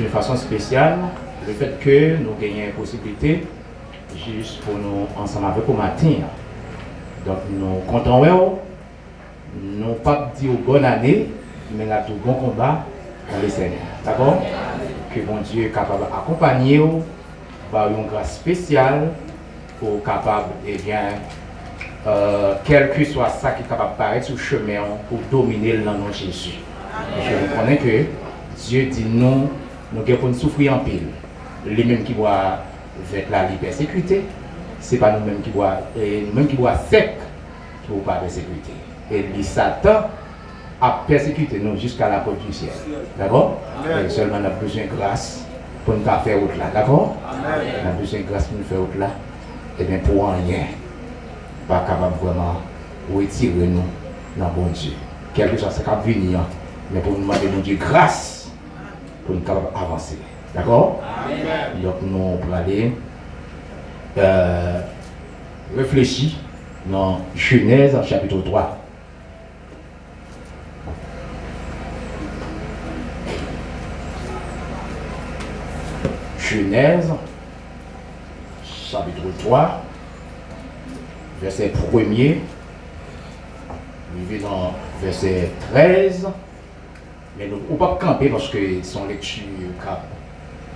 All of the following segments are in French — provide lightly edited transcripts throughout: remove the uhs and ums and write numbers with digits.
d'une façon spéciale le fait que nous gagnons une possibilité juste pour nous ensemble avec au matin. Donc nous comptons, nous pas dire bonne année, mais nous avons bon combat dans le Seigneur. D'accord? Que bon Dieu est capable d'accompagner par une grâce spéciale pour capable, eh bien, quel que soit ça qui est capable de paraître sur le chemin pour dominer le nom de Jésus. Je reconnais que Dieu dit nous devons souffrir en pile. Les mêmes qui voient avec la persécuté, ce n'est pas nous-mêmes qui voient, nous-mêmes qui voient sec pour pas persécuter. Et les Satan a persécuté nous jusqu'à la porte du ciel. D'accord? Et seulement on a besoin de grâce pour nous faire autre là. D'accord? On a besoin de grâce pour nous faire autre là. Et bien pour rien, pas capable vraiment retirer nous dans bon Dieu. Quelque chose qui va venir, mais pour nous demander de Dieu grâce pour nous capable avancer. D'accord? Donc nous allons aller réfléchir dans Genèse chapitre 3. Genèse chapitre 3, verset 1er, arrivé dans verset 13, mais nous ne pouvons pas camper parce que son lecture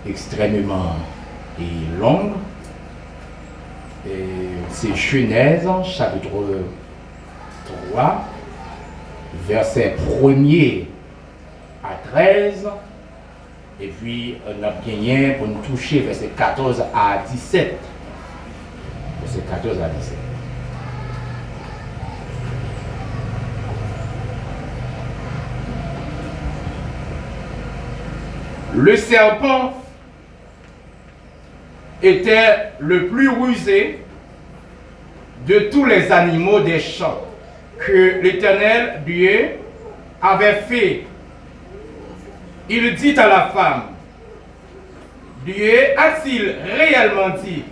est extrêmement longue. Et c'est Genèse chapitre 3, verset 1er à 13. Et puis, on a gagné pour nous toucher verset 14 à 17. Verset 14 à 17. Le serpent était le plus rusé de tous les animaux des champs que l'Éternel Dieu avait fait. Il dit à la femme, Dieu a-t-il réellement dit,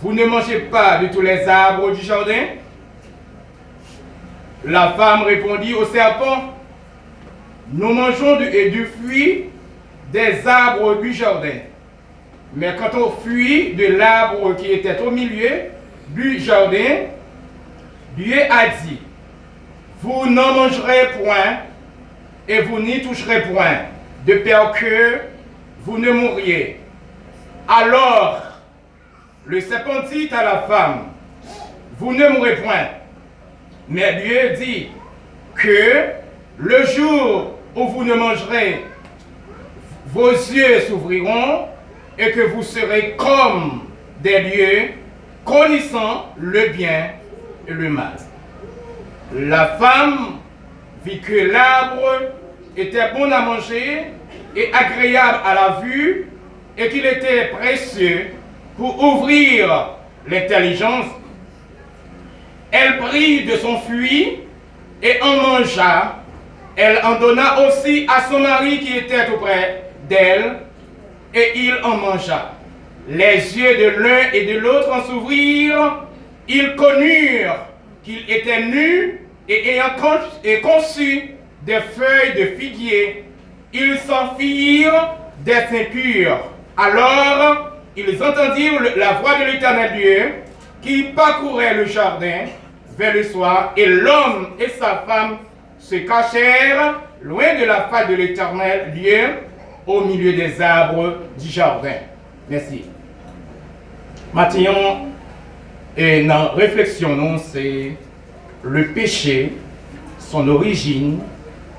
vous ne mangez pas de tous les arbres du jardin? La femme répondit au serpent, nous mangeons du fruit des arbres du jardin. Mais quant au fruit de l'arbre qui était au milieu du jardin, Dieu a dit, vous n'en mangerez point et vous n'y toucherez point, de peur que vous ne mouriez. Alors, le serpent dit à la femme, vous ne mourrez point. Mais Dieu dit que le jour où vous ne mangerez, vos yeux s'ouvriront et que vous serez comme des lieux connaissant le bien et le mal. La femme vit que l'arbre était bon à manger et agréable à la vue et qu'il était précieux pour ouvrir l'intelligence. Elle prit de son fruit et en mangea. Elle en donna aussi à son mari qui était auprès d'elle et il en mangea. Les yeux de l'un et de l'autre en s'ouvrirent. Ils connurent qu'ils étaient nus et ayant conçu des feuilles de figuier, ils s'en firent des ceintures. Alors, ils entendirent la voix de l'Éternel Dieu qui parcourait le jardin vers le soir, et l'homme et sa femme se cachèrent loin de la face de l'Éternel Dieu au milieu des arbres du jardin. Merci. Maintenant, et dans la réflexion, non, c'est le péché, son origine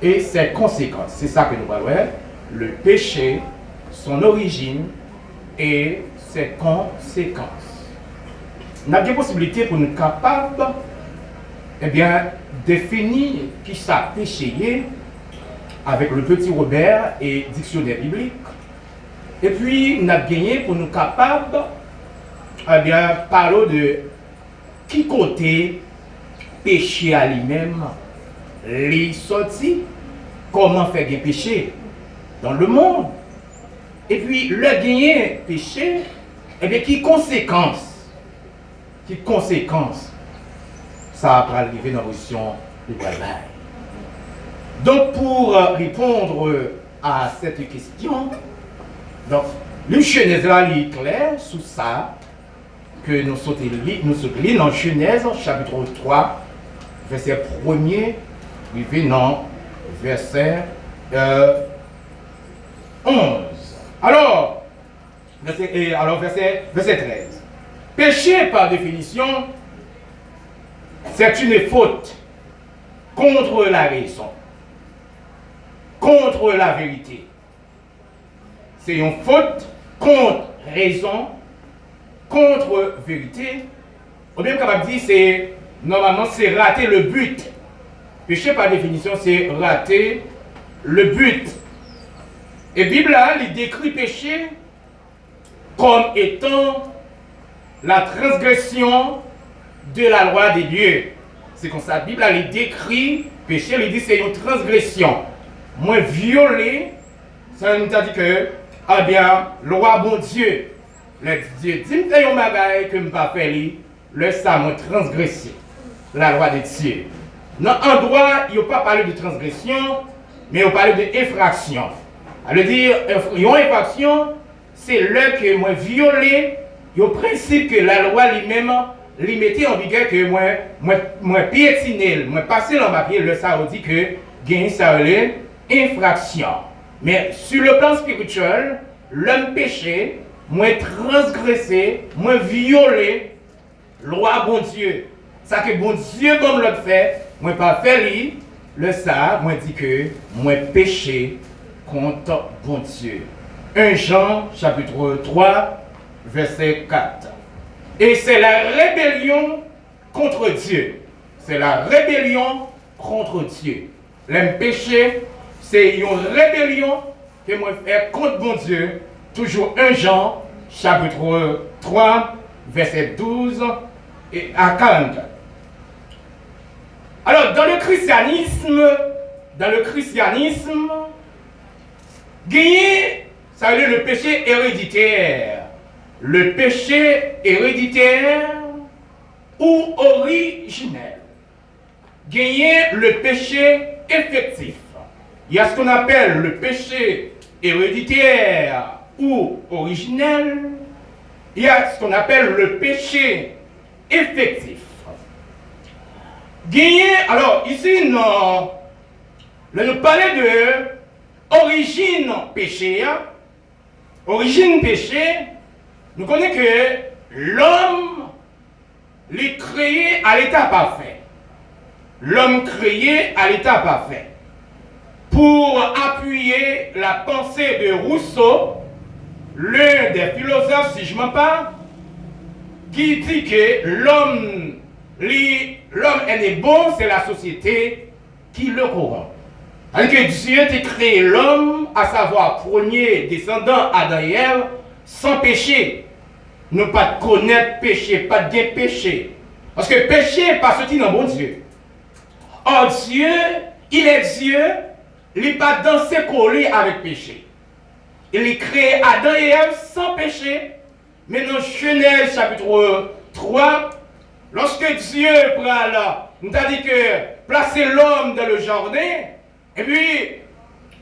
et ses conséquences. C'est ça que nous parlons. Le péché, son origine et ses conséquences. On a des possibilités pour nous capables, eh bien, définir qui ça péché avec le petit Robert et dictionnaire biblique. Et puis, on a gagné pour nous capables, eh bien, parler de qui côté péché à lui-même, les sorti, comment faire un péché dans le monde. Et puis, le gagner péché, eh bien, qui conséquence ça va arriver dans la position de travail. Donc, pour répondre à cette question, Donc, le Genèse là, il est clair sur ça, que nous sommes dans Genèse, chapitre 3, verset 1er, puis non, verset 11. Alors, verset 13. Péché, par définition, c'est une faute contre la raison, contre la vérité. C'est une faute contre raison, contre vérité. On est capable de dire c'est normalement c'est rater le but. Péché par définition c'est rater le but. Et la Bible là, il décrit péché comme étant la transgression de la loi de Dieu. C'est comme ça, la Bible elle décrit péché, elle dit c'est une transgression. Moi violer, ça nous a dit que, ah bien, loi bon Dieu, le Dieu dit que un bagage que je ne pas faire, le ça m'a transgressé la loi de Dieu. Dans un droit, il n'y a pas parlé de transgression, mais il parle d'infraction. Elle veut dire, une infraction, c'est le que moi violé, le principe que la loi lui-même lui mettait en vigueur que moi piétiner, moi passer dans ma pied, le ça dit que gain ça infraction. Mais sur le plan spirituel, l'homme péché, moi transgressé, moi violé loi bon Dieu. Ça que bon Dieu comme l'autre fait, moi pas fait le ça, moi dit que moi péché contre bon Dieu. 1 Jean chapitre 3 verset 4. Et c'est la rébellion contre Dieu. C'est la rébellion contre Dieu. Le péché, c'est une rébellion que moi fais contre mon Dieu. Toujours 1 Jean, chapitre 3, verset 12 et à 40. Alors, dans le christianisme, gagner, ça veut dire le péché héréditaire. Le péché héréditaire ou originel. Gagner le péché effectif. Il y a ce qu'on appelle le péché héréditaire ou originel. Il y a ce qu'on appelle le péché effectif. Gagner, alors ici, nous parlons de origine péché. Origine péché, nous connaissons que l'homme est créé à l'état parfait. L'homme créé à l'état parfait. Pour appuyer la pensée de Rousseau, l'un des philosophes, si je ne m'en parle, qui dit que l'homme est né bon, c'est la société qui le corrompt. Alors que Dieu a créé l'homme, à savoir premier descendant Adam et Ève, sans péché. Ne pas connaître péché, pas de bien péché. Parce que péché n'est pas sorti dans bon Dieu. Or Dieu, il est Dieu, il n'est pas dansé collé avec péché. Il a créé Adam et Ève sans péché. Mais dans Genèse chapitre 3, lorsque Dieu prend là, nous a dit que placer l'homme dans le jardin, et puis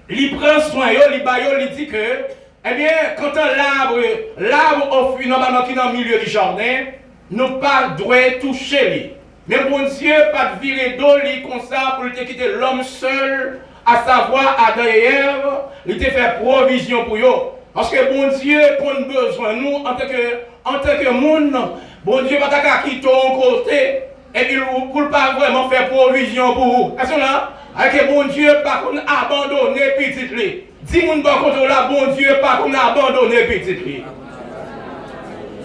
il prend soin, il dit que, eh bien, quand l'arbre au fruit normalement qui est dans le milieu du jardin, nous pas droit toucher lui. Mais bon Dieu, pas de virer d'eau, comme ça, pour quitter l'homme seul, à savoir Adam et Ève, il te fait provision pour eux. Parce que bon Dieu, qu'on a besoin, nous, en tant que monde, bon Dieu, pas qu'à quitter un côté, et puis pour ne pas vraiment faire provision pour vous. Est-ce que là, avec bon Dieu, pas qu'on abandonne petit lui. Dis-moi par contre là, bon Dieu, pas qu'on abandonne petit lui.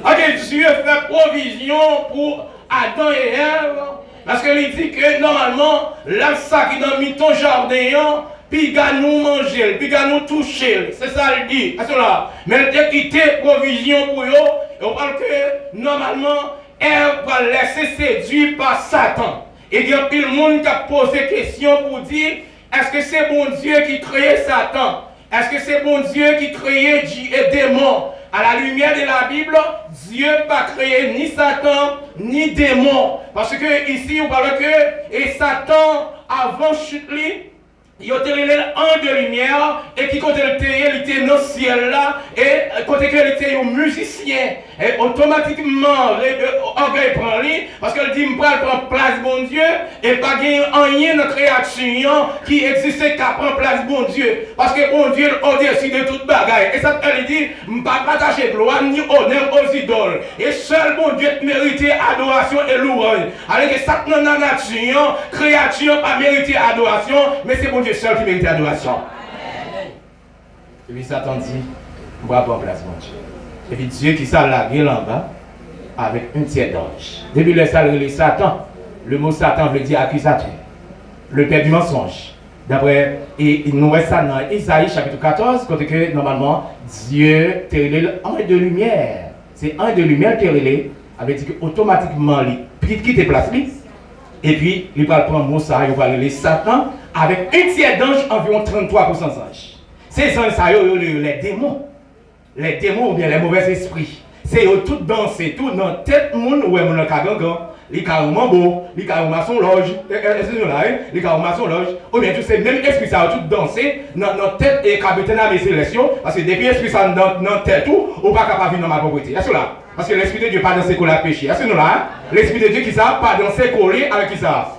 Ok, Dieu fait provision pour Adam et Ève, parce qu'il dit que normalement, là, ça qui dans ton jardin, puis il nous manger, puis il nous toucher. C'est ça il dit. Là. Mais dès qu'il y a provision pour eux, on parle que normalement, Ève va laisser séduire par Satan. Et il y a plus de monde qui a posé question pour dire, est-ce que c'est bon Dieu qui créait Satan? Est-ce que c'est bon Dieu qui créait les démons? À la lumière de la Bible, Dieu n'a pas créé ni Satan, ni démons. Parce que ici, on parle que et Satan, avant chute, il était un de lumière et qui côté il était dans le ciel là et côté qu'il était un musicien et automatiquement l'orgueil prend lui parce qu'il dit me prend place bon Dieu et pas rien dans création qui existait qu'à prendre place bon Dieu parce que bon Dieu au-dessus de toute bagaille et ça elle dit me pas partager gloire ni honneur aux idoles et seul bon Dieu mérite adoration et louange alors que ça dans la nature création pas mérité adoration mais c'est bon Dieu seul qui mérite adoration. Et puis Satan dit, on va prendre place, mon Dieu. Et puis Dieu qui s'est largué là en bas avec un tiers d'ange. Depuis le salaire de Satan, le mot Satan veut dire accusateur, le père du mensonge. D'après, et il nous reste ça dans Isaïe chapitre 14, quand que normalement Dieu terre un de lumière. C'est un de lumière terre avec dit que automatiquement il quitte place. Et puis il va prendre mot ça, il va aller Satan avec un tiers d'ange, environ 33% d'anges. Ces anges, ça les démons. Les démons ou bien les mauvais esprits. C'est tout danser, tout dans tête monde ou mon kagangan, les carrément beau, les carrément son loge, les carrément son loge, ou bien tous ces mêmes esprits ça tout danser dans tête et capitaine à mes sélections parce que depuis esprit ça dans tête tout, ou pas capable vivre dans ma propriété. Est-ce là? Parce que l'esprit de Dieu pas dans ses collés avec péché. Est-ce que nous là? L'esprit de Dieu qui ça pas dans ses collés avec qui ça?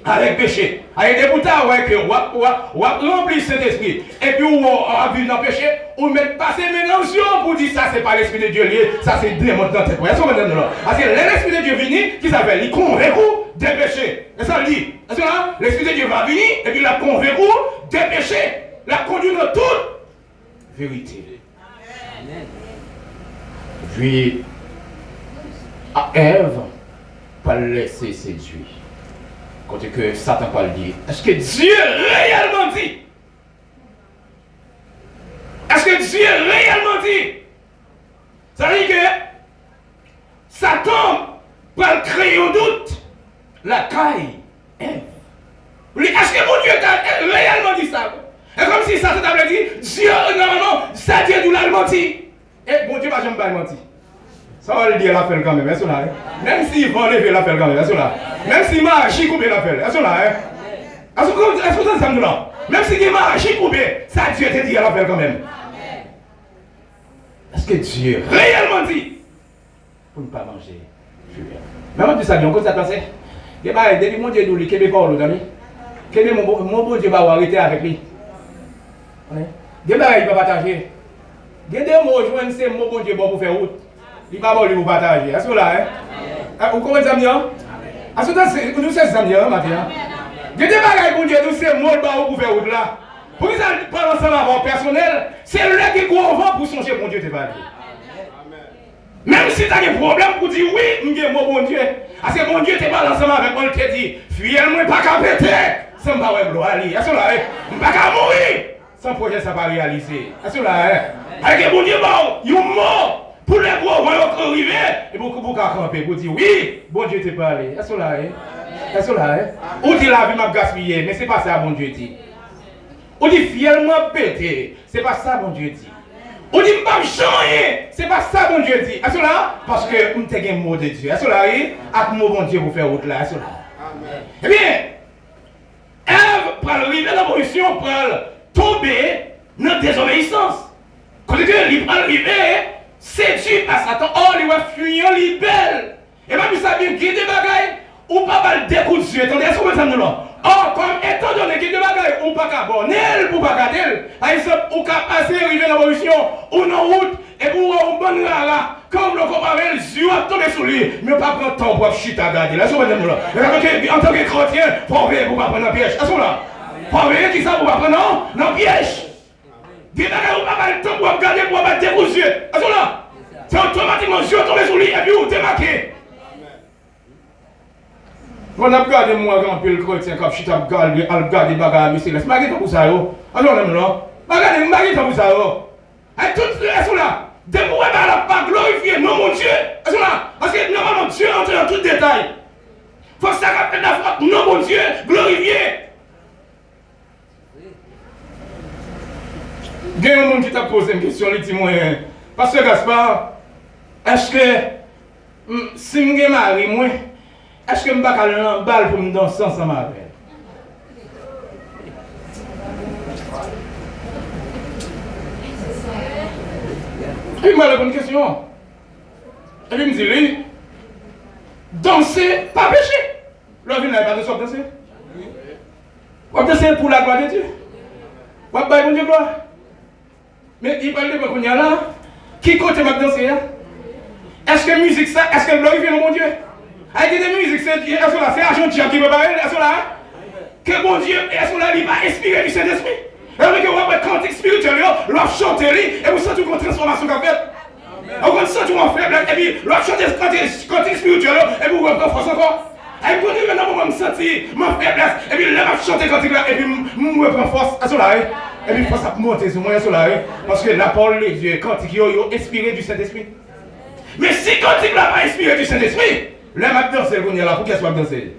Avec péché. Avec des boutons, ouais, que on remplit cet esprit. Et puis on a vu dans le péché, on met passer mélange pour dire ça, c'est pas l'esprit de Dieu lié, ça c'est démon dans la tête. Est-ce que vous parce que l'esprit de Dieu vient, qui s'appelle, il convainc des péchés. Et ça dit, est-ce que là, l'esprit de Dieu va venir, et puis il la convainc des péchés, la conduit dans toute vérité. Amen. Puis, à Ève, pas laisser séduire. Quand que Satan parle dire, est-ce que Dieu réellement dit? Est-ce que Dieu réellement dit? Ça veut dire que Satan va créer un doute. La caille. Est-ce que mon Dieu a réellement dit ça? Et comme si Satan avait dit, Dieu, normalement, ça Dieu nous l'a menti. Et bon Dieu va jamais pas mentir. Ça va le dire l'appel quand même, est-ce là? Même s'il va enlever l'appel quand même, est-ce là? Même si magie coupe l'appel, est-ce là? Est-ce que vous entendez là? Même si magie coupe, ça Dieu te dit à l'appel quand même. Est-ce que Dieu réellement dit pour ne pas manger? Même si ça vient, on ça pense. Depuis mon Dieu nous, il est pas l'autre, mon bon Dieu va arrêter avec lui. Il va partager. Il y a des mots, je sais, mon bon Dieu va pour faire route. Il va vous partager. Est-ce que là, vous comprenez ça bien? Est-ce que nous sommes ça bien, Mathieu? Il y a des bagages pour Dieu, nous sommes mots pour faire route là. Pour qu'ils parlent ensemble avant personnel, c'est là qui est vent pour songer mon Dieu te parler. Même si tu as des problèmes pour dire oui, je mon bon Dieu. Parce que mon Dieu te parle ensemble avec moi, il te dit, fuyez-moi pas qu'à péter. Ça me va gloire. Est-ce que là, je ne pas qu'à mourir. Sans projet, ça va réaliser. Est-ce que là, avec mon Dieu, il est mort. Pour les gros voyants arriver, et beaucoup de camper pour dire oui, bon Dieu te parle. Est-ce que là, est-ce que là, ou dit la vie m'a gaspillé, mais c'est pas ça, bon Dieu dit. Ou dit fièrement pété, c'est pas ça, bon Dieu dit. Ou dit m'pas changer, c'est pas ça, bon Dieu dit. Est-ce que là, parce que m'te un mot de Dieu. Est-ce que là, avec mon bon Dieu pour faire route là. Est-ce que là. Eh bien, Ève, pour arriver dans la position, pour tomber dans la désobéissance. Quand il va arriver, séduit par Satan, oh, il va fuir, il est belle. Et même si ça vient guider des bagailles, ou pas mal décousu. Attendez, est-ce que vous entendez là? Oh, comme étant donné qu'il y a des bagailles, ou pas qu'à bonner, ou pas qu'à tel. Par exemple, ou qu'à passer, arriver dans la position, ou dans la route, et pour un bon là, comme le comparé, les yeux à tomber sur lui, mais pas prendre temps pour chuter à garder. Là, est-ce que vous entendez là? En tant que chrétien, il faut veiller pour ne pas prendre un piège. Est-ce que là? Il faut veiller qui ça pour ne pas prendre un piège. Des bagailles, ou pas mal de temps pour regarder, pour ne pas décousu. Est-ce que là? C'est automatiquement, je suis tombé sur lui, et puis vous marqué. On a regardé moi quand le chrétien, quand je suis regardé les bagages, mais c'est là. Je ne sais pas pour ça. Alors, on est là. Regardez, je ne sais pas pour ça. Et toutes les sont là. De vous, elle n'a pas glorifié, non, mon Dieu. Elles sont là. Parce que normalement, Dieu entre dans tout détail. Il faut que ça rappelle la foi, non, mon Dieu, glorifié. Il y a un monde qui t'a posé une question, il dit moi, Pasteur Gaspard, est-ce que si je suis marié, moi, est-ce que je ne vais pas aller en balle pour me danser ensemble avec Et moi, la bonne question. Et puis, il me dit, lui, danser, pas péché. L'homme, il n'a pas de sorte danser. On va danser pour la gloire de Dieu. On va bailler Dieu gloire. Mais il parle de quoi qu'on y a là? Qui côté m'a danser? Est-ce que musique ça? Est-ce que le glorifie le bon Dieu? Avec des musiques, c'est Argentin qui me parle. Est-ce que là? Que bon Dieu, est-ce que là, il va inspirer du Saint-Esprit? Et que vous avez cantique spirituel, l'on chante et vous sentez une transformation qu'a fait. Vous sentez une faiblesse, et puis l'on chante cantique spirituel, et vous reprenez force encore. Et puis vous maintenant, vous me sentez ma faiblesse, et puis là, je chante cantique là, et puis je reprends force. À cela, et puis force à monter sur moi, à cela, parce que la parole de Dieu, cantique, est inspiré du Saint-Esprit. Mais si cantique là pas inspiré du Saint-Esprit, là, je vais danser, là, pour qu'elle soit danser.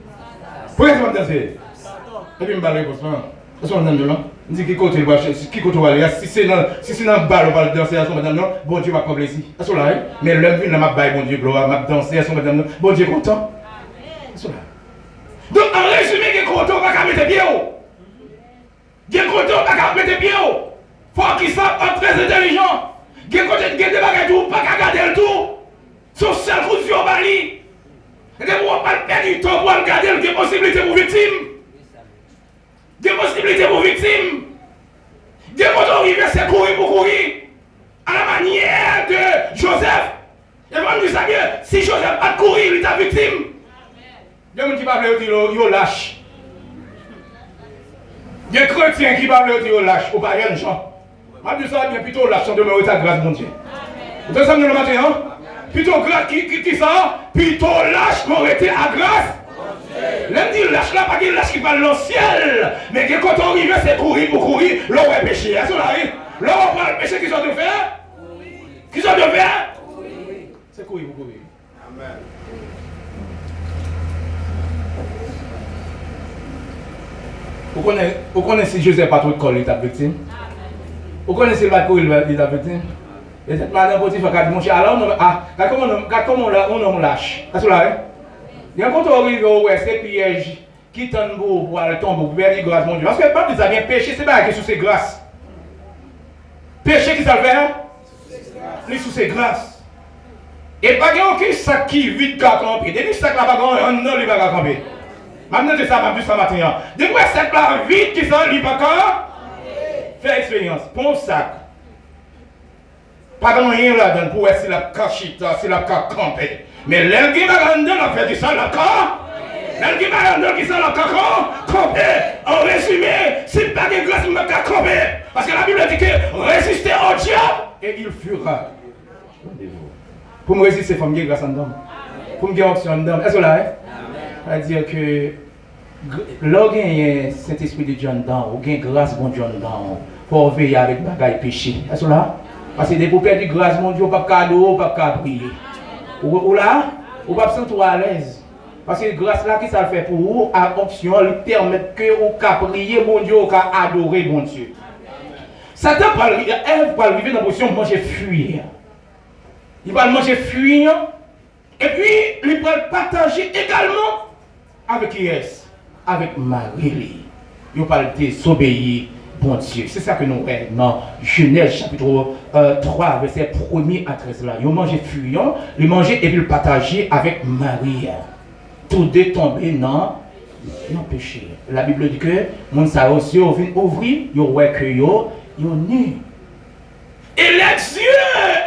Pour qu'elle soit danser. Et puis je me balai pour ça. Est-ce qu'on entend là? On dit qui côté va aller. Si c'est dans le bal, on va danser à son madame, non? Bon Dieu va prendre plaisir. À ce là, mais l'homme vient dans ma baille, bon Dieu, gloire, m'a danser à son madame, non? Bon Dieu content. À ce là. Donc en résumé, qui est content, on va pas mettre bien haut. Qui est content, on va pas mettre bien haut. Faut qu'il soit très intelligent. Qui est content, qui est débarqué tout, pas qu'à garder le tout. Son seul coup sur Bali. Et que vous ne pas perdre du temps pour regarder les possibilités pour victimes. Des possibilités pour victimes. Des motos c'est courir pour courir. À la manière de Joseph. Et vous me savez, si Joseph n'a pas courir, il est victime. Il y a des gens qui parlent de dire qu'il lâche. Il y a des chrétiens qui parlent de dire qu'il lâche. Ou pas rien de gens. Je dis ça, bien plutôt lâche de me ta grâce, mon Dieu. Vous avez ça le matin, hein? Plutôt grâce, qui ça? Plutôt lâche, m'arrêter à grâce. L'homme dit lâche là, pas qu'il lâche qui parle dans le ciel. Mais que quand on arrive, c'est courir pour courir, l'on va pécher. Est-ce qu'on arrive? L'on va le péché qu'ils ont de faire? Qu'ils ont de faire? C'est courir pour courir. Amen. Vous connaissez si Joseph pas trop de colle, il est victime? Vous connaissez le courir, il est victime? Et cette madame Potiphar a dit, mon cher, alors on lâche. Est-ce qu'on arrive? Et quand on arrive au ouest, c'est piège qui tente pour aller tomber, pour faire des grâces, mon Dieu. Parce que le peuple a bien péché, c'est pas que sous ses grâces. Péché qui ça fait, hein? Les sous ses grâces. Et pas qu'il sac qui vite qu'à camper. Depuis ce sac là, pas non, il va pas camper. Maintenant, c'est ça, je ça matin. Depuis ce sac là, vite qui ça, il va pas faire expérience. Pour un sac. Pas grand rien là-dedans pour essayer la cachita, c'est la camper. Mais l'un qui va rendre la fait du ça la camp. L'un qui va rendre qui ça la camper. En résumé, c'est pas de grâce qui m'a camper. Parce que la Bible dit que résister au diable et il fuira. Pour me résister, il faut me dire grâce en dedans. Pour me dire option en dedans. Est-ce que là, c'est-à-dire que l'on gagne Saint-Esprit de Dieu en dedans, ou gagne grâce bon Dieu en dedans, pour veiller avec bagaille péché. Est-ce que là? Parce que des pour perdre grâce, mon Dieu, pas cadeau, pas prier. Ou là, ou pas se sentir à l'aise. Parce que grâce là, qui ça fait pour vous, à option, lui permettre que vous prier, mon Dieu, vous adorer, mon Dieu. Satan elle va arriver dans la position de manger fuir. Il va manger fuir, et puis il va partager également avec qui est-ce? Avec Marie. Il va désobéir. Bon Dieu, c'est ça que nous voyons dans Genèse chapitre 3, verset 1er à 13 là. Ils ont mangé fuyant, ils mangeaient et puis ils partageaient avec Marie. Tous deux tombés dans le péché. La Bible dit que, mon ça aussi, ils viennent ouvrir, ils voient que ils sont nus. Et les dieux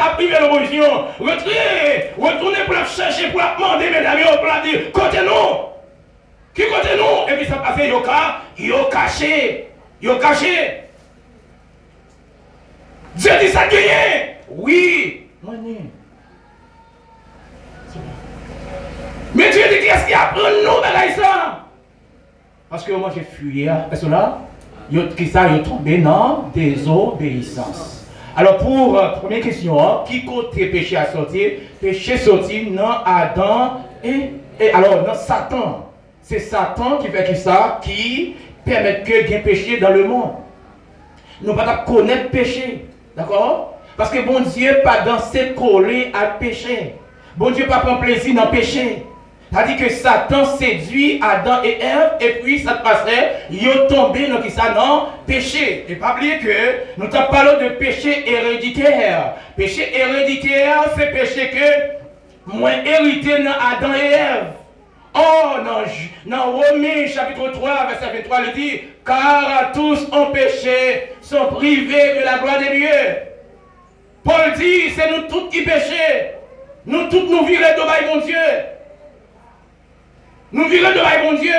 a pris l'opposition. Retournez pour la chercher, pour la demander, mesdames, pour la dire, côté nous. Qui côté nous? Et puis ça passe, ils ont caché. Ils ont caché. Dieu dit ça gagné. Oui. Mais Dieu dit qu'est-ce qu'il y a pour nous dans ça? Parce que moi j'ai fui. Est-ce que là? Qui ça? Ils ont tombé dans désobéissance. Alors pour première question, qui côté péché a sorti? Péché sorti dans Adam et alors dans Satan. C'est Satan qui fait ça, qui permet que il y ait péché dans le monde. Nous ne pouvons pas connaître le péché. D'accord? Parce que bon Dieu pas danser collé à péché. Bon Dieu pas prendre plaisir dans le péché. C'est-à-dire que Satan séduit Adam et Ève, et puis ça passerait, ils ont tombé dans ça, non, péché. Et pas oublier que nous t'en parlons de péché héréditaire. Péché héréditaire, c'est péché que moi hérité dans Adam et Ève. Oh, dans Romains chapitre 3, verset 23, il dit, car tous ont péché, sont privés de la gloire de Dieu. Paul dit, c'est nous tous qui péchons. Nous tous nous virons de mon Dieu. Nous virons de mon Dieu.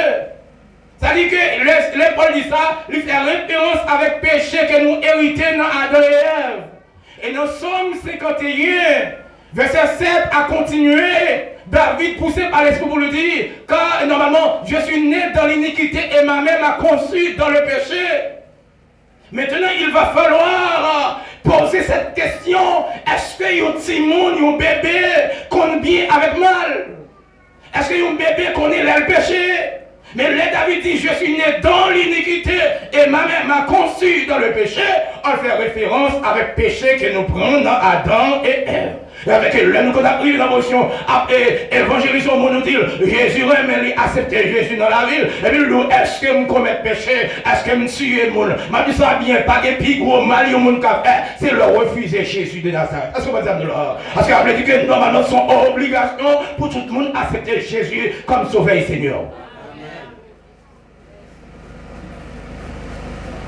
Ça dit que le Paul dit ça, il fait référence avec péché que nous héritons dans Adam et Ève. Et dans Somme 51, verset 7 a continué. David poussé par l'esprit pour le dire, car normalement je suis né dans l'iniquité et ma mère m'a conçu dans le péché. Maintenant il va falloir poser cette question, est-ce que y a un petit monde, y a un bébé qu'on bien avec mal? Est-ce qu'il y a un bébé qu'on est là le péché? Mais là David dit, je suis né dans l'iniquité et ma mère m'a conçu dans le péché. On fait référence avec péché que nous prenons dans Adam et Ève. Avec là, nous avons pris la motion, évangélisation, nous dit, Jésus mais accepter Jésus dans la ville. Et puis, nous, est-ce que nous commettons péché? Est-ce que nous tuons le monde? Je dis ça bien, pas de plus gros mal, c'est le refuser Jésus de Nazareth. Est-ce que vous dire de là? Parce que vous dit que normalement, son obligation pour tout le monde accepter Jésus comme sauveur et Seigneur.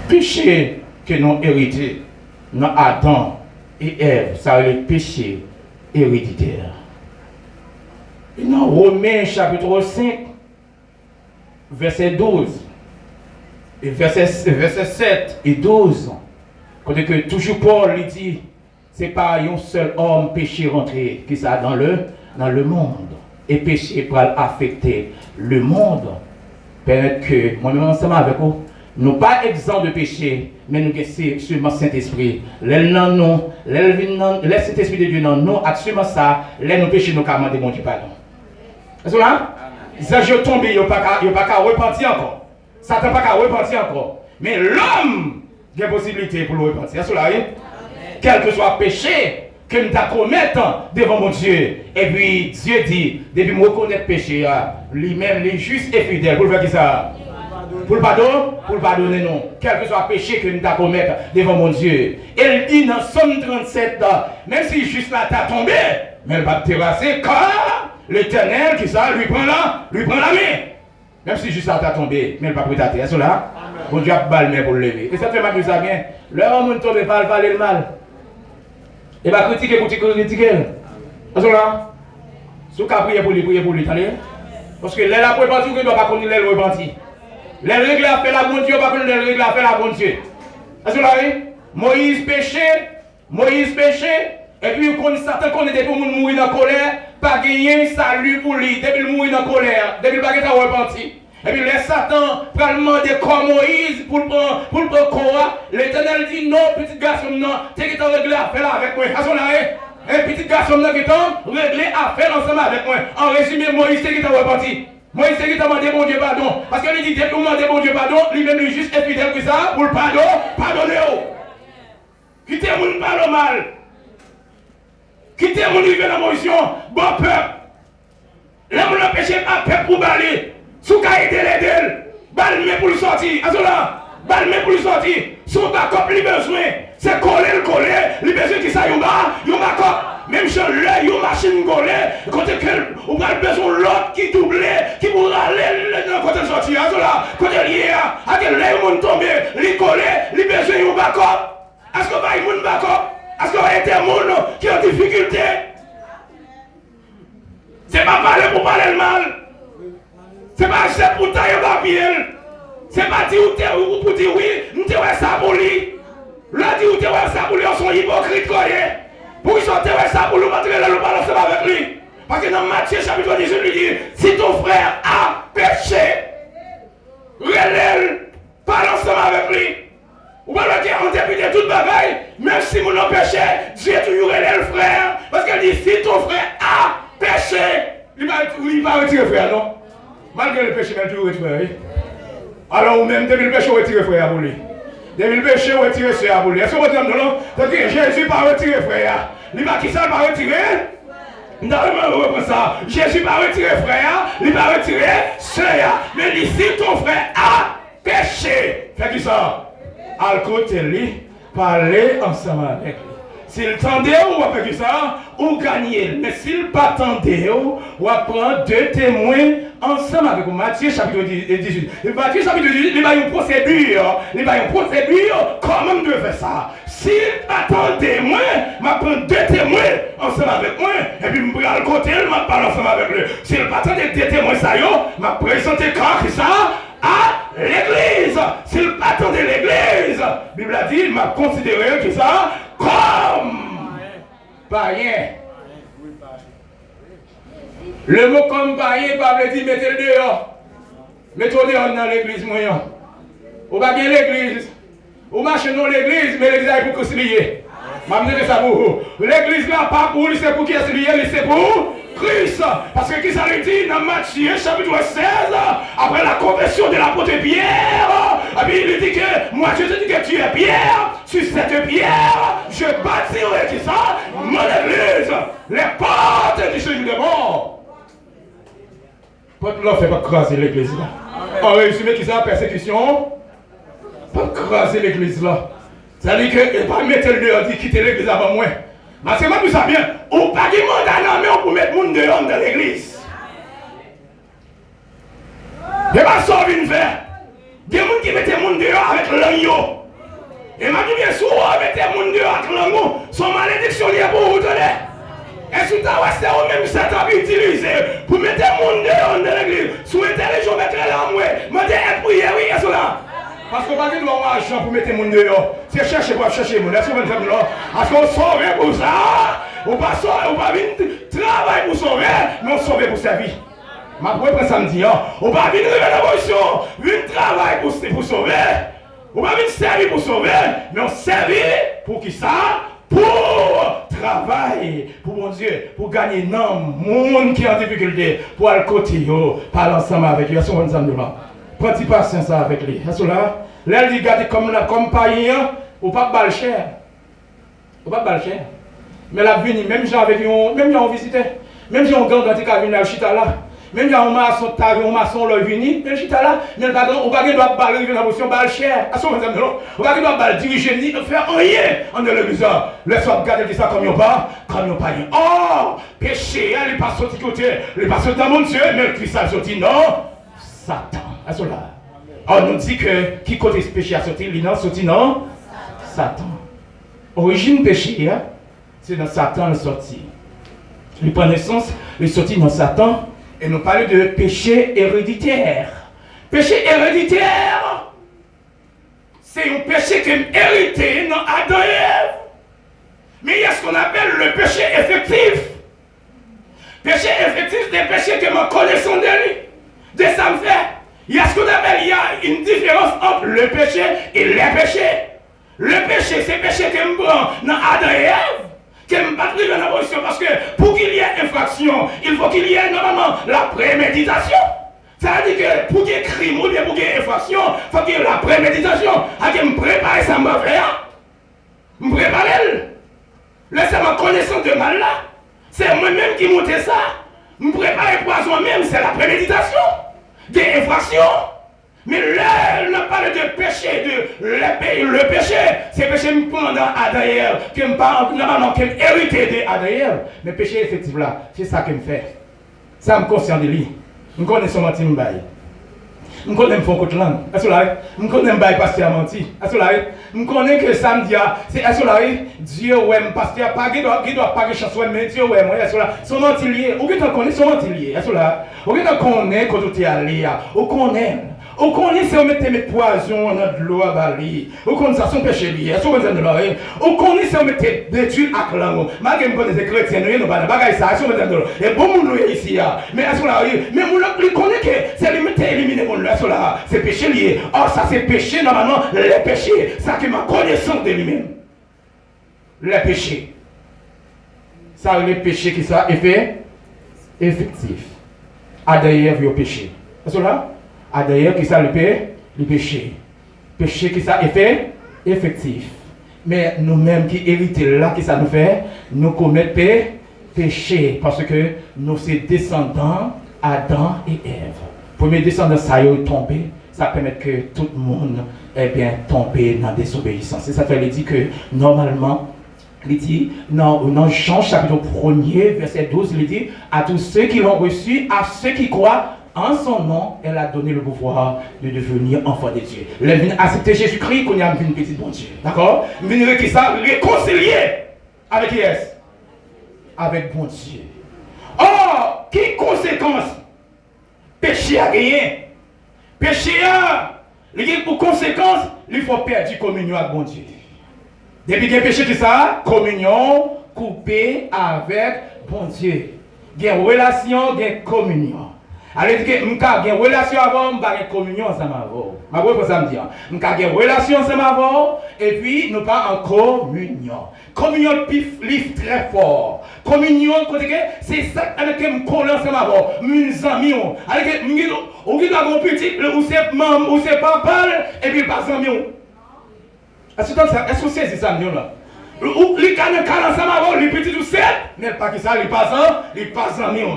Péché que nous héritons dans Adam et Ève, ça est le péché héréditaire. Et dans Romains chapitre 5, verset 12, et verset 7 et 12, quand que toujours Paul lui dit, c'est pas un seul homme péché rentré qui ça dans le monde. Et péché pour affecter le monde. Permettre que, moi-même ensemble avec vous, nous pas exempts de péché, mais nous sommes seulement Saint-Esprit. Le Saint-Esprit de Dieu, nous, absolument ça, nous péchons, nous avons demandé mon Dieu pardon. Est-ce que là? Ça, je tombe, il n'y a pas qu'à repentir encore. Satan n'a pas qu'à repentir encore. Mais l'homme, il y a possibilité pour le repentir. Est-ce que là? Quel que soit péché que nous commettons devant mon Dieu. Et puis, Dieu dit, depuis que je reconnais le péché, lui-même, il est juste et fidèle. Pour le faire qui ça? Pour le pardon? Pour le pardonner, non. Quel que soit le péché que nous commettons devant mon Dieu. Il dit dans Somme 37, même si juste là t'as tombé, mais elle va te terrasser, car l'Éternel, qui ça, lui prend la main. Même si juste là t'as tombé, mais elle va prendre ta terre. Est-ce là? Bon Dieu a balle main pour le lever. Et ça fait mal que ça bien. L'homme tombe pas le parler le mal. Et va critiquer pour critiquer. Est-ce là? Si vous priez pour lui, attendez? Parce que là, pour repentir, il ne doit pas connaître le repentir. Les règles à faire la bonne Dieu, pas que les règles à faire la bonne Dieu. Est-ce que vous avez? Moïse péchait, et puis Satan connaît depuis que mourir dans la colère, pas gagner salut pour lui, depuis qu'il mourir dans la colère, depuis qu'il n'a pas repenti. Et puis les Satan prend le demander comme Moïse pour le prendre Korah. L'Éternel dit non, petit garçon, non, tu es réglé à faire avec moi. Est-ce que vous avez? Un petit garçon qui est réglé à faire ensemble avec moi. En résumé, Moïse, c'est qui t'a repenti. Moïse, c'est qui t'a demandé mon Dieu pardon. Parce qu'il dit, dès que vous demandez mon Dieu pardon, lui-même lui juste est fidèle que ça, pour le pardon, pardonnez-vous. Quittez mon mal au mal. Quittez mon niveau dans motion, bon peuple. Là, vous n'empêchez pas peuple pour baler. Sous qu'à aider les deux, balme pour le sortir. À cela, balme pour le sortir. Sous backup, il besoin. C'est coller, il besoin qui ça, il backup. Même si l'œil, une machine collée, quand on a besoin de l'autre qui double, qui pourra aller dans le côté sortir. À cela, quand il y a, à quel l'œil, il tombe, il colle, il besoin de backup. Est-ce que vous avez un backup? Est-ce que vous avez des gens qui ont des difficultés? Ce n'est pas parler pour parler le mal. Ce n'est pas acheter pour tailler papier. Ce n'est pas dire ou pour dire oui, nous te ouais ça pour lui. Là, dit ou te ouais ça pour lui, on sont hypocrites. Pour qu'ils soient ouais ça pour lui, on va le balancer avec lui. Parce que dans Matthieu chapitre 18, il dit, si ton frère a péché, relève, parle ensemble avec lui. Ou pas le dire, on députe de toute bagaille, même si mon a péché, Dieu toujours relève le frère. Parce qu'elle dit, si ton frère a péché, il va retirer frère, non? Malgré le péché, il va toujours retirer. Alors, ou même, depuis le péché, on retire frère pour lui. Depuis le péché, on retire frère pour lui. Est-ce que vous dites non? C'est-à-dire, Jésus va retirer frère. Il va qui ça va retirer? Nous avons ça. Jésus n'a pas retiré frère, il n'a pas retiré soeur. Mais ici, ton frère a péché. Fait que ça, à côté de lui, parler ensemble avec lui. S'il tendait ou va faire ça, ou gagner. Mais s'il pas tendait, ou va prendre deux témoins ensemble avec vous. Matthieu chapitre 18. Matthieu chapitre 18, il va y avoir une procédure. Il va y avoir une procédure. Comment on doit faire ça? S'il attend témoin, je vais prendre deux témoins ensemble avec moi. Et puis je vais à côté, je vais parler ensemble avec lui. S'il pas attend deux témoins, ça y est, je vais présenter quand ça à l'église. S'il attendait l'église, la Bible a dit, il m'a considéré que ça comme païen. Le mot comme païen, pas veut dire mettez le dehors. Mettez-le dehors dans l'église moyen. Ou pas bien l'église. Ou marchez dans l'église, mais l'église est pour concilier. Je vais ça pour vous. L'église là, pas pour lui, c'est pour qui est lié, c'est pour Christ. Parce que qui ça lui dit dans Matthieu chapitre 16, après la conversion de l'apôtre Pierre, il lui dit que moi je te dis que tu es Pierre, sur cette pierre, je bâtirai qui ça, mon église, les portes du séjour de mort. Porte là fait pas craser l'église là. En résumé, qui ça, persécution, pas craser l'église là. Ça veut dire que pas mettre le dehors, dit quitter l'église avant moi. Parce que moi, tout ça bien, on pas de mandat, mais on peut mettre le monde dehors dans l'église. Il n'y a pas ça une faire. Il y a des gens qui mettent le monde dehors avec l'agneau. Et moi, je dis bien souvent, mettre le monde dehors avec l'agneau, son malédiction liée pour vous donner. Est-ce que tu as même ça utilisé pour mettre le monde dehors dans l'église? Souhaitez les gens mettre là, moi. Moi, je dis, prière, oui, il y a cela. Parce qu'on va pas avoir argent pour mettre les gens dehors. C'est chercher pour chercher les gens. Est-ce que vous avez là? Parce qu'on sauve pour ça. On va pas venir travailler pour sauver, mais on sauve pour servir. Ma première samedi, on va venir de la position, venir travailler pour sauver. On va venir servir pour sauver, mais on servir pour qui ça? Pour travailler, pour mon Dieu, pour gagner non, monde qui est en difficulté, pour aller côté, parler ensemble avec lui. Est-ce qu'on va nous là? Prends-tu patience avec lui. Est-ce que là? Là, il regarde comme païen, ou pas de cher. Ou pas de cher. Mais la vie, même gens avec même gens ont visité. Même gens ont gagné qui a venu à Chita là. Même gens ont maçon, un maçon, le vini, mais Chita là. Mais on va doit baller dans la position balle cher. À ce moment-là, on va doit baller diriger, ni faire rien en de l'église. Laisse-moi regarder ça comme on pas, comme on païen. Oh, péché, il passe sorti côté, il passe dans mon Dieu, mais le Christ a sorti, non, Satan. À ce là. On nous dit que qui côté péché a sorti, il n'a sorti, non, Satan. Origine péché, hein? C'est dans Satan le sorti. Il prend naissance, il sorti dans Satan, et nous parlons de péché héréditaire. Péché héréditaire, c'est un péché qui est hérité dans Adam et Ève. Mais il y a ce qu'on appelle le péché effectif. Péché effectif, c'est des péchés que nous connaissons de lui. De ça me fait. Il y a ce qu'on appelle, il y a une différence entre le péché et les péchés. Le péché, c'est le péché que me prend dans Adam et Ève. Que me battre dans la position parce que pour qu'il y ait infraction, il faut qu'il y ait normalement la préméditation. Ça veut dire que pour qu'il y ait crime ou bien pour qu'il y ait infraction, il faut qu'il y ait la préméditation. À que me préparer ça, me faire. Me préparer. Laissez-moi connaissance de mal là. C'est moi-même qui monte ça. Me préparer poison même, c'est la préméditation. Des infractions. Mais là, on a parlé de péché, le péché, c'est péché que prend dans Adam et Ève, que me parle normalement que hérité de Adam et Ève. Mais péché effectif là, c'est ça que me fait. Ça me concerne de lui. Je connais son menti m'baye. Je connais mon côté langue. Est-ce là? Je connais m'baye pasteur menti. Est-ce là? Je connais que samedi c'est est-ce là? Dieu ouais pasteur pas qui doit pas que chance mais Dieu ouais moi est-ce là? Son menti lié. Ou que tu connais son menti lié. Est-ce là? Ou que tu connais quand tu es allé ou connais. Ou connaît si on mettait mes poisons dans de l'eau à Bali. Ou connaît ça son péché lié. Est-ce qu'on de l'eau? Ou connaît si on mettait des tuiles à clan. Malgré que des chrétiens, nous n'avons pas de bagaille ça. Est-ce qu'on de l'eau? Et bon moun ici mais est-ce qu'on a mais moun il connaît que c'est limité éliminer moun est-ce là? C'est péché lié. Oh ça c'est péché normalement les péchés. Ça qui m'a connaissance de lui-même. Les péchés. Ça les péchés qui ça effet effectif. Adam et Ève au péché. Est-ce là? D'ailleurs, qui ça le péché. Péché qui ça effet effectif. Mais nous-mêmes qui héritons là, qui ça nous fait? Nous commettons péché parce que nous sommes descendants Adam et Ève. Premier descendant, ça y est tombé, ça permet que tout le monde tombe dans la désobéissance. C'est ça qu'il dit que normalement, il dit, dans Jean chapitre 1er, verset 12, il dit, à tous ceux qui l'ont reçu, à ceux qui croient en son nom, elle a donné le pouvoir de devenir enfant de Dieu. Elle est venue accepter Jésus-Christ qu'on y a une petite bon Dieu. D'accord? Elle est venue réconcilier avec qui est-ce? Avec bon Dieu. Or, quelle conséquence? Péché a gagné. Péché a, pour conséquence, il faut perdre la communion avec bon Dieu. Depuis qu'il y a péché, tout ça, communion coupée avec bon Dieu. Il y a une relation, il y a une communion. Alors, il y a une relation avant, il y a une communion ensemble avant. Je vais vous dire. Il y a une relation ensemble avant, et puis nous pas en communion. Communion livre très fort. Communion, c'est ça avec lequel nous collons ensemble avant. Mes amis, avec nous, un petit, ou c'est papa, et puis pas amis. Est-ce que vous saisissez ça, là? Les canons ensemble avant, les petits ou sept, mais pas que ça, les passants, les passants, les gens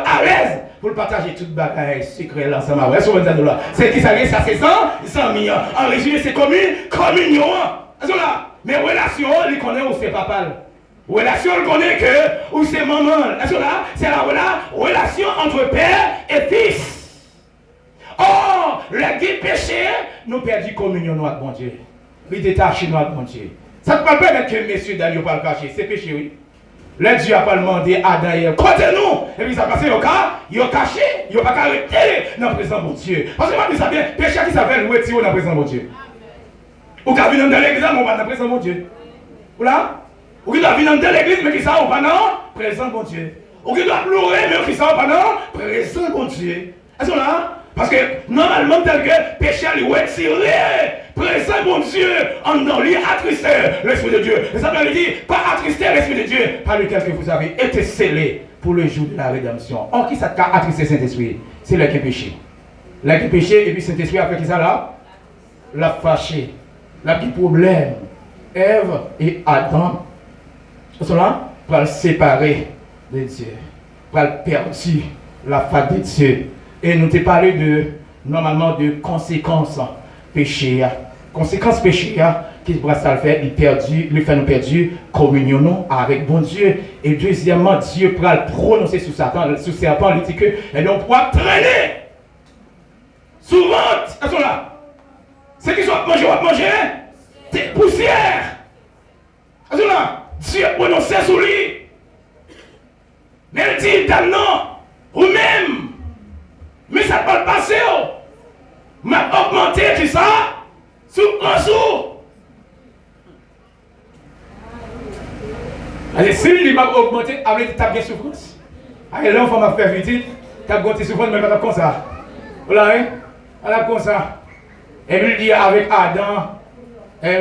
à l'aise pour partager toute bagaille secret ensemble avant. Est-ce que vous avez là? C'est qui ça, c'est ça, en résumé, c'est communion. Est-ce que là? Mais relation, ils connaissent où c'est papa. Relation, ils connaissent que où c'est maman. Est-ce que là? C'est la relation entre père et fils. Or, le guide péché, nous perdons communion avec bon Dieu. Il détache nous avec bon Dieu. Ça ne peut pas permettre que messieurs d'aller pas le cacher. C'est péché, oui. Le Dieu n'a pas demandé à Daniel, côté-nous. Et puis ça passe au cas, il a caché, il n'a pas arrêté dans le présent de Dieu. Parce que moi, je sais bien, péché qui s'appelle retirer dans le présent de Dieu. Ou qui a vu dans l'église, mais on va dans le présent de Dieu. Ou là? Ou qui doit venir dans l'église, mais qui s'en va pas dans le présent de Dieu. Ou qui doit pleurer, mais qui s'en va pas dans le présent de Dieu. Est-ce que là? Parce que normalement, tel que péché lui retiré, présent mon Dieu, en dans lui attristé l'Esprit de Dieu. Et ça veut dire, pas attrister l'Esprit de Dieu, par lequel que vous avez été scellé pour le jour de la rédemption. Or, qui ça a attristé Saint-Esprit? C'est le qui péché. Le qui péché, et puis Saint-Esprit a fait qui ça là? L'a fâché. L'a petit problème. Ève et Adam, cela pour le séparer de Dieu, pour le perdre la face de Dieu. Et nous t'ai parlé normalement de conséquences péché. Conséquences péché, qui pourra ça le faire, il fait nous perdu communion avec bon Dieu. Et deuxièmement, Dieu pourra le prononcer sous Satan, il dit que, et donc pourra traîner. Souvent, elles sont là. Ceux qui sont manger, c'est poussière. Elles sont là. Dieu prononce sur lui. Mais il dit, damnant, ou même. Mais ça ne peut pas passer. M'a augmenté tout ça sous un jour. Allez, si il m'a augmenté, avec ta bien souffrance. Allez, là, on va faire vite. Tu as augmenté souffrance, mais pas comme ça. Voilà, hein? Voilà comme ça. Et puis il dit avec Adam,